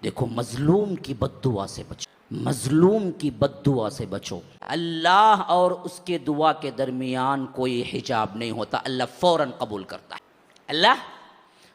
देखो, मजलूम की बद्दुआ से बचो, मजलूम की बद्दुआ से बचो। अल्लाह और उसके दुआ के दरमियान कोई हिजाब नहीं होता। अल्लाह फौरन कबूल करता है। अल्लाह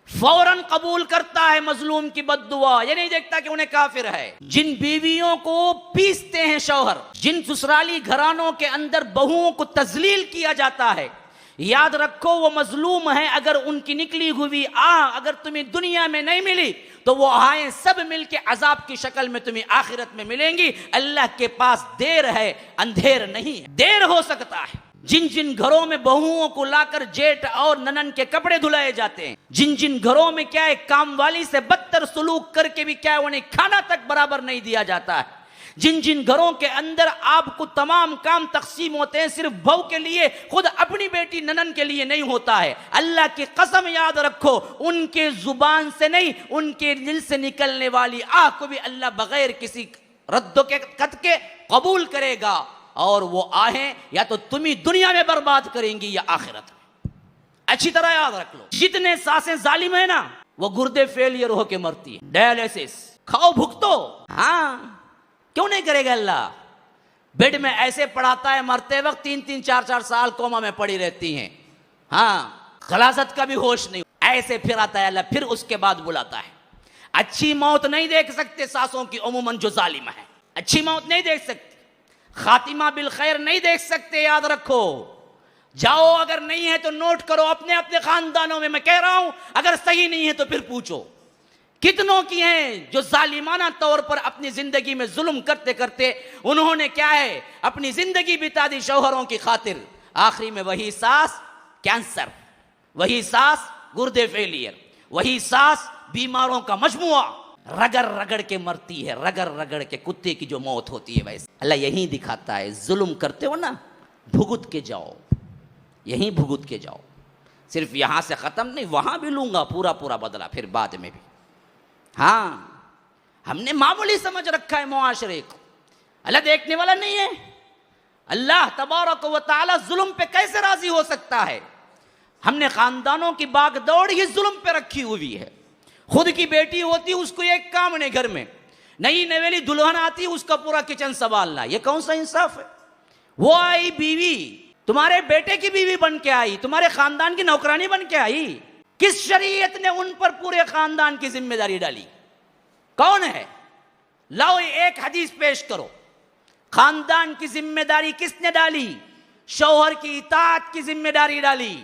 फौरन कबूल करता है मजलूम की बद्दुआ। ये नहीं देखता कि उन्हें काफिर है। जिन बीवियों को पीसते हैं शौहर, जिन ससुराली घरानों के अंदर बहुओं को तजलील किया जाता है, याद रखो वो मजलूम है। अगर उनकी निकली हुई अगर तुम्हें दुनिया में नहीं मिली तो वो आए सब मिलके अजाब की शक्ल में तुम्हें आखिरत में मिलेंगी। अल्लाह के पास देर है, अंधेर नहीं है। देर हो सकता है। जिन जिन घरों में बहुओं को लाकर जेठ और ननन के कपड़े धुलाए जाते हैं, जिन जिन घरों में क्या है काम वाली से बदतर सुलूक करके भी क्या है उन्हें खाना तक बराबर नहीं दिया जाता है, जिन जिन घरों के अंदर आपको तमाम काम तकसीम होते हैं सिर्फ बहू के लिए, खुद अपनी बेटी ननन के लिए नहीं होता है। अल्लाह की कसम याद रखो, उनके जुबान से नहीं, उनके दिल से निकलने वाली आह को भी अल्लाह बगैर किसी रद्दो के कत के कबूल करेगा। और वो आहें या तो तुम्ही दुनिया में बर्बाद करेंगी या आखिरत में। अच्छी तरह याद रख लो, जितने सांसें जालिम है ना वो गुर्दे फेलियर होके मरती है। डायलिसिस खाओ भुगतो। हाँ, क्यों नहीं करेगा अल्लाह? बेड में ऐसे पढ़ाता है, मरते वक्त 3-3 4-4 साल कोमा में पड़ी रहती हैं। हाँ, खलासत का भी होश नहीं। ऐसे फिर आता है अल्लाह, फिर उसके बाद बुलाता है। अच्छी मौत नहीं देख सकते सासों की अमूमन जो जालिम है, अच्छी मौत नहीं देख सकते, खातिमा बिल खैर नहीं देख सकते। याद रखो, जाओ अगर नहीं है तो नोट करो अपने अपने खानदानों में। मैं कह रहा हूं अगर सही नहीं है तो फिर पूछो कितनों की हैं जो जालिमाना तौर पर अपनी जिंदगी में जुल्म करते करते उन्होंने क्या है अपनी जिंदगी बिता दी शौहरों की खातिर। आखिरी में वही सास कैंसर, वही सास गुर्दे फेलियर, वही सास बीमारों का मजमुआ रगड़ रगड़ के मरती है, रगड़ रगड़ के कुत्ते की जो मौत होती है वैसे। अल्लाह यही दिखाता है, जुल्म करते हो ना भुगत के जाओ, यहीं भुगत के जाओ। सिर्फ यहां से खत्म नहीं, वहां भी लूंगा पूरा पूरा बदला फिर बाद में भी। हाँ, हमने मामूली समझ रखा है मुआशरे को, अल्लाह देखने वाला नहीं है। अल्लाह तबारक व तआला जुल्म पे कैसे राजी हो सकता है? हमने खानदानों की बागदौड़ ही जुल्म पे रखी हुई है। खुद की बेटी होती उसको एक काम नहीं, घर में नई नवेली दुल्हन आती उसका पूरा किचन संभालना, ये कौन सा इंसाफ है? वो आई बीवी, तुम्हारे बेटे की बीवी बन के आई, तुम्हारे खानदान की नौकरानी बन के आई। किस शरीयत ने उन पर पूरे खानदान की जिम्मेदारी डाली? कौन है? लाओ एक हदीस पेश करो। खानदान की जिम्मेदारी किसने डाली? शौहर की इताअत की जिम्मेदारी डाली।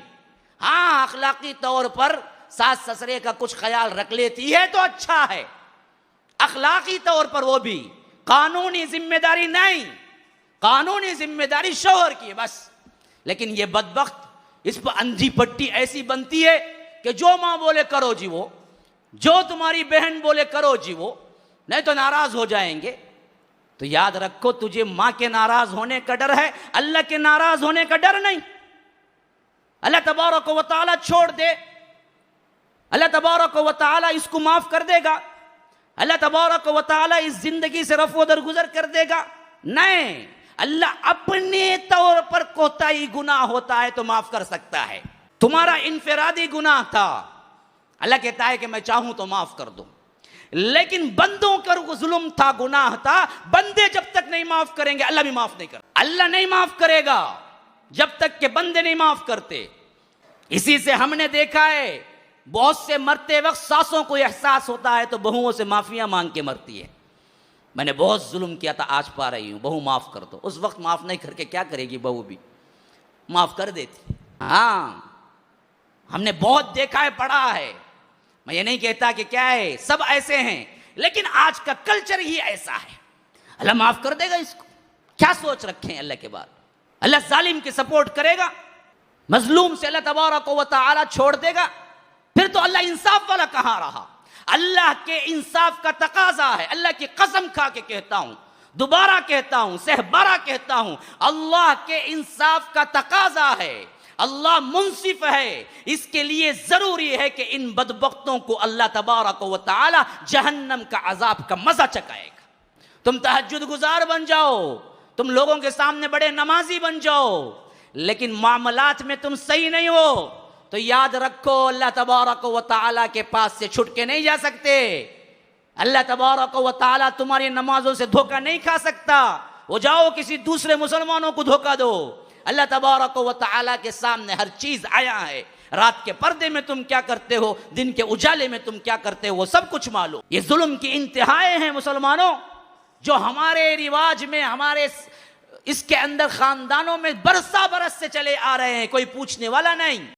हाँ, अखलाकी तौर पर सास ससुरे का कुछ ख्याल रख लेती है तो अच्छा है, अखलाकी तौर पर वो भी। कानूनी जिम्मेदारी नहीं, कानूनी जिम्मेदारी शौहर की है बस। लेकिन ये बदबख्त इस पर अंधी पट्टी ऐसी बनती है कि जो मां बोले करो जी वो, जो तुम्हारी बहन बोले करो जी वो, नहीं तो नाराज हो जाएंगे। तो याद रखो, तुझे मां के नाराज होने का डर है, अल्लाह के नाराज होने का डर नहीं। अल्लाह तबारक व तआला छोड़ दे, अल्लाह तबारक व तआला इसको माफ कर देगा, अल्लाह तबारक व तआला इस जिंदगी से रफ़ो दरगुजर कर देगा? नहीं, अल्लाह अपने तौर पर कोताही गुनाह होता है तो माफ कर सकता है। तुम्हारा इनफरादी गुनाह था, अल्लाह कहता है कि मैं चाहूं तो माफ कर दूं। लेकिन बंदों का जुल्म था, गुनाह था, बंदे जब तक नहीं माफ करेंगे अल्लाह भी माफ नहीं करता। अल्लाह नहीं माफ करेगा जब तक के बंदे नहीं माफ करते। इसी से हमने देखा है बहुत से मरते वक्त सासों को एहसास होता है तो बहुओं से माफिया मांग के मरती है। मैंने बहुत जुल्म किया था, आज पा रही हूं, बहू माफ कर दो। उस वक्त माफ नहीं करके क्या करेगी बहू भी? माफ कर देती। हाँ, हमने बहुत देखा है, पढ़ा है। मैं ये नहीं कहता कि क्या है सब ऐसे हैं, लेकिन आज का कल्चर ही ऐसा है। अल्लाह माफ कर देगा इसको? क्या सोच रखे हैं अल्लाह के बाद? अल्लाह जालिम की सपोर्ट करेगा? मजलूम से अल्लाह तबारक व तआला छोड़ देगा? फिर तो अल्लाह इंसाफ वाला कहां रहा? अल्लाह के इंसाफ का तकाजा है। अल्लाह की कसम खा के कहता हूं, दोबारा कहता हूं, सहबारा कहता हूं, अल्लाह के इंसाफ का तकाजा है। अल्लाह मुंसिफ है, इसके लिए जरूरी है कि इन बदबख्तों को अल्लाह तबारक व तआला जहन्नम का अजाब का मजा चकाएगा। तुम तहज्जुद गुजार बन जाओ, तुम लोगों के सामने बड़े नमाजी बन जाओ, लेकिन मामलात में तुम सही नहीं हो तो याद रखो अल्लाह तबारक व तआला के पास से छुट के नहीं जा सकते। अल्लाह तबारक व तआला तुम्हारी नमाजों से धोखा नहीं खा सकता। वो जाओ किसी दूसरे मुसलमानों को धोखा दो। अल्लाह तबारक व तआला के सामने हर चीज आया है। रात के पर्दे में तुम क्या करते हो, दिन के उजाले में तुम क्या करते हो, वो सब कुछ मालूम। ये जुल्म की इंतहाएं हैं मुसलमानों, जो हमारे रिवाज में, हमारे इसके अंदर खानदानों में बरसा बरस से चले आ रहे हैं, कोई पूछने वाला नहीं।